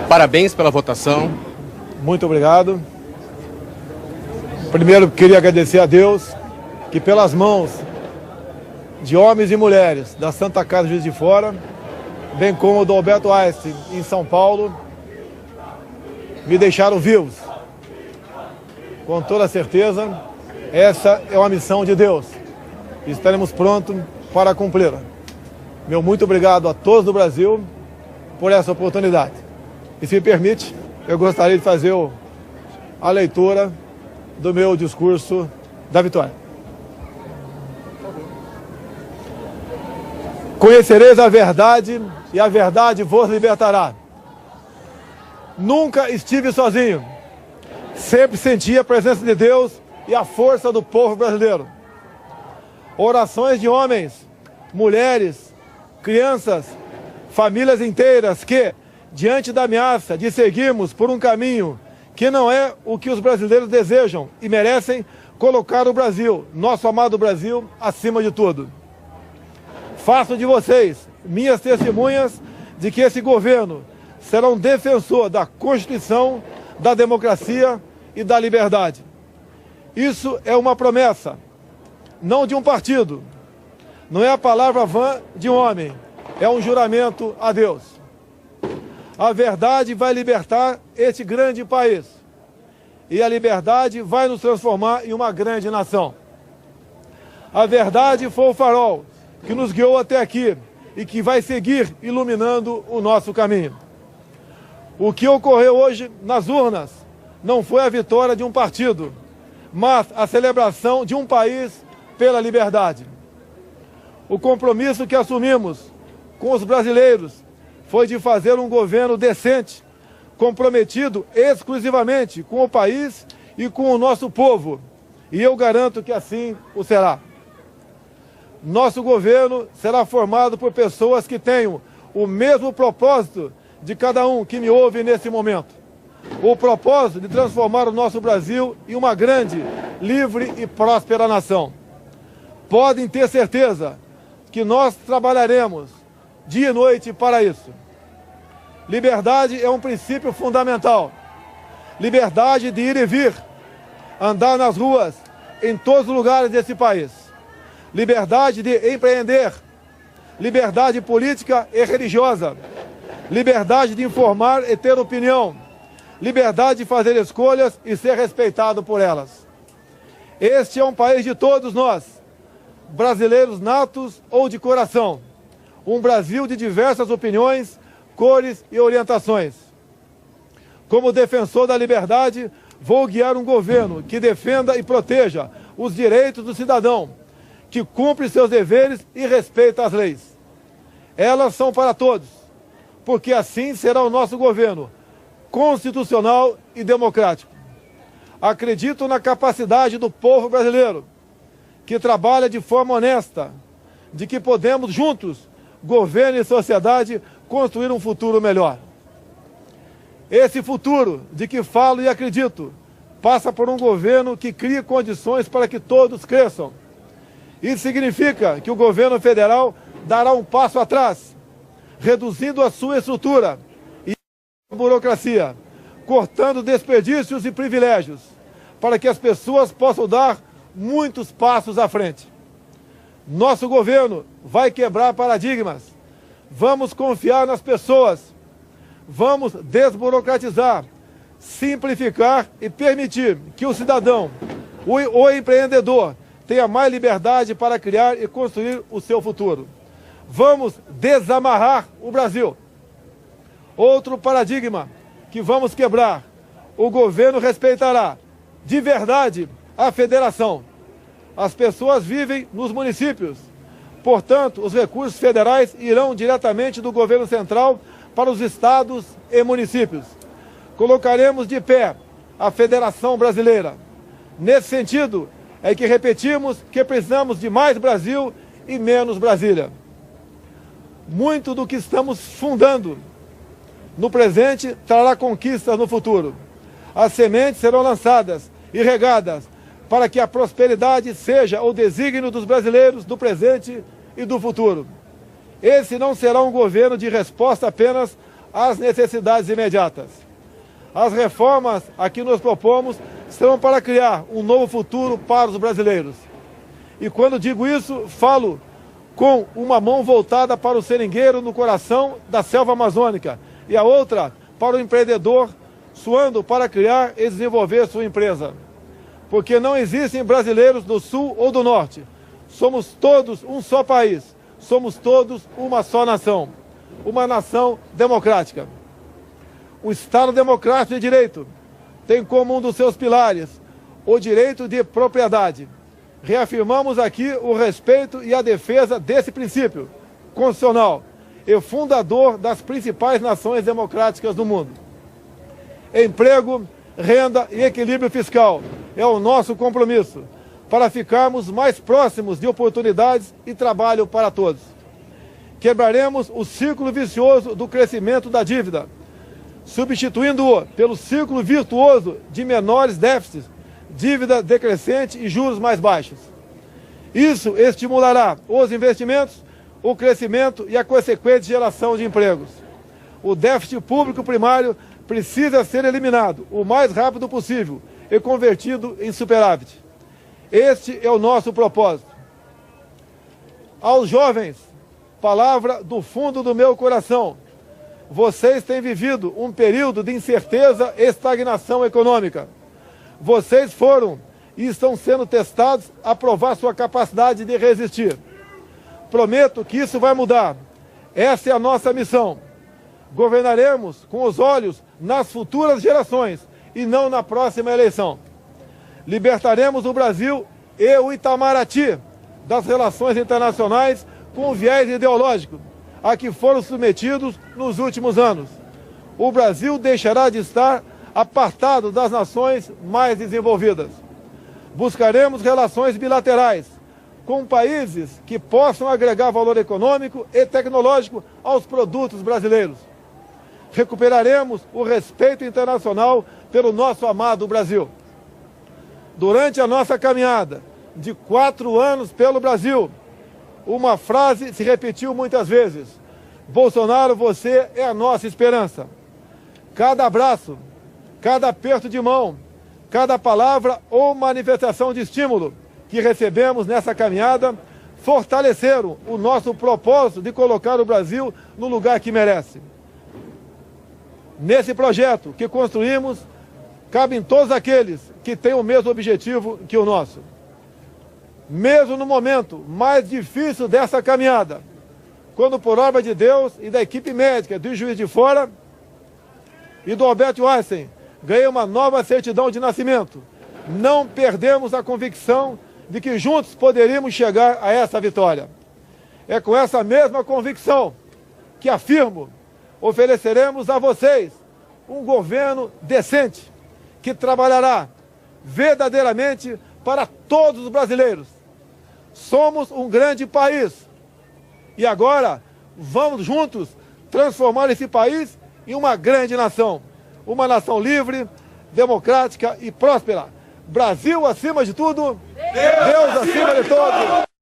Parabéns pela votação. Muito obrigado. Primeiro, queria agradecer a Deus que pelas mãos de homens e mulheres da Santa Casa Juiz de Fora, bem como do Alberto Einstein em São Paulo, me deixaram vivos. Com toda certeza, essa é uma missão de Deus. E estaremos prontos para cumpri-la. Meu muito obrigado a todos do Brasil por essa oportunidade. E se me permite, eu gostaria de fazer a leitura do meu discurso da vitória. Conhecereis a verdade e a verdade vos libertará. Nunca estive sozinho. Sempre senti a presença de Deus e a força do povo brasileiro. Orações de homens, mulheres, crianças, famílias inteiras que, diante da ameaça de seguirmos por um caminho que não é o que os brasileiros desejam e merecem, colocar o Brasil, nosso amado Brasil, acima de tudo. Faço de vocês minhas testemunhas de que esse governo será um defensor da Constituição, da democracia e da liberdade. Isso é uma promessa, não de um partido, não é a palavra vã de um homem, é um juramento a Deus. A verdade vai libertar este grande país e a liberdade vai nos transformar em uma grande nação. A verdade foi o farol que nos guiou até aqui e que vai seguir iluminando o nosso caminho. O que ocorreu hoje nas urnas não foi a vitória de um partido, mas a celebração de um país pela liberdade. O compromisso que assumimos com os brasileiros foi de fazer um governo decente, comprometido exclusivamente com o país e com o nosso povo. E eu garanto que assim o será. Nosso governo será formado por pessoas que tenham o mesmo propósito de cada um que me ouve nesse momento. O propósito de transformar o nosso Brasil em uma grande, livre e próspera nação. Podem ter certeza que nós trabalharemos dia e noite para isso. Liberdade é um princípio fundamental. Liberdade de ir e vir, andar nas ruas, em todos os lugares desse país. Liberdade de empreender, liberdade política e religiosa, liberdade de informar e ter opinião, liberdade de fazer escolhas e ser respeitado por elas. Este é um país de todos nós, brasileiros natos ou de coração, um Brasil de diversas opiniões, cores e orientações. Como defensor da liberdade, vou guiar um governo que defenda e proteja os direitos do cidadão, que cumpre seus deveres e respeita as leis. Elas são para todos, porque assim será o nosso governo, constitucional e democrático. Acredito na capacidade do povo brasileiro, que trabalha de forma honesta, de que podemos juntos, governo e sociedade, construir um futuro melhor. Esse futuro de que falo e acredito passa por um governo que crie condições para que todos cresçam. Isso significa que o governo federal dará um passo atrás, reduzindo a sua estrutura e a burocracia, cortando desperdícios e privilégios, para que as pessoas possam dar muitos passos à frente. Nosso governo vai quebrar paradigmas. Vamos confiar nas pessoas. Vamos desburocratizar, simplificar e permitir que o cidadão, o empreendedor, tenha mais liberdade para criar e construir o seu futuro. Vamos desamarrar o Brasil. Outro paradigma que vamos quebrar. O governo respeitará de verdade a federação. As pessoas vivem nos municípios. Portanto, os recursos federais irão diretamente do governo central para os estados e municípios. Colocaremos de pé a Federação Brasileira. Nesse sentido, é que repetimos que precisamos de mais Brasil e menos Brasília. Muito do que estamos fundando no presente trará conquistas no futuro. As sementes serão lançadas e regadas para que a prosperidade seja o desígnio dos brasileiros do presente e do futuro. Esse não será um governo de resposta apenas às necessidades imediatas. As reformas a que nos propomos serão para criar um novo futuro para os brasileiros. E quando digo isso, falo com uma mão voltada para o seringueiro no coração da selva amazônica e a outra para o empreendedor suando para criar e desenvolver sua empresa. Porque não existem brasileiros do sul ou do norte. Somos todos um só país. Somos todos uma só nação. Uma nação democrática. O Estado Democrático de Direito tem como um dos seus pilares o direito de propriedade. Reafirmamos aqui o respeito e a defesa desse princípio constitucional e fundador das principais nações democráticas do mundo. Emprego, renda e equilíbrio fiscal é o nosso compromisso para ficarmos mais próximos de oportunidades e trabalho para todos. Quebraremos o círculo vicioso do crescimento da dívida, substituindo-o pelo círculo virtuoso de menores déficits, dívida decrescente e juros mais baixos. Isso estimulará os investimentos, o crescimento e a consequente geração de empregos. O déficit público primário precisa ser eliminado o mais rápido possível e convertido em superávit. Este é o nosso propósito. Aos jovens, palavra do fundo do meu coração. Vocês têm vivido um período de incerteza e estagnação econômica. Vocês foram e estão sendo testados a provar sua capacidade de resistir. Prometo que isso vai mudar. Essa é a nossa missão. Governaremos com os olhos nas futuras gerações e não na próxima eleição. Libertaremos o Brasil e o Itamaraty das relações internacionais com o viés ideológico a que foram submetidos nos últimos anos. O Brasil deixará de estar apartado das nações mais desenvolvidas. Buscaremos relações bilaterais com países que possam agregar valor econômico e tecnológico aos produtos brasileiros. Recuperaremos o respeito internacional pelo nosso amado Brasil. Durante a nossa caminhada de 4 anos pelo Brasil, uma frase se repetiu muitas vezes: Bolsonaro, você é a nossa esperança. Cada abraço, cada aperto de mão, cada palavra ou manifestação de estímulo que recebemos nessa caminhada fortaleceram o nosso propósito de colocar o Brasil no lugar que merece. Nesse projeto que construímos, cabem todos aqueles que têm o mesmo objetivo que o nosso. Mesmo no momento mais difícil dessa caminhada, quando por obra de Deus e da equipe médica do Juiz de Fora e do Albert Einstein ganhei uma nova certidão de nascimento, não perdemos a convicção de que juntos poderíamos chegar a essa vitória. É com essa mesma convicção que afirmo, ofereceremos a vocês um governo decente, que trabalhará verdadeiramente para todos os brasileiros. Somos um grande país e agora vamos juntos transformar esse país em uma grande nação. Uma nação livre, democrática e próspera. Brasil acima de tudo, Deus acima de todos.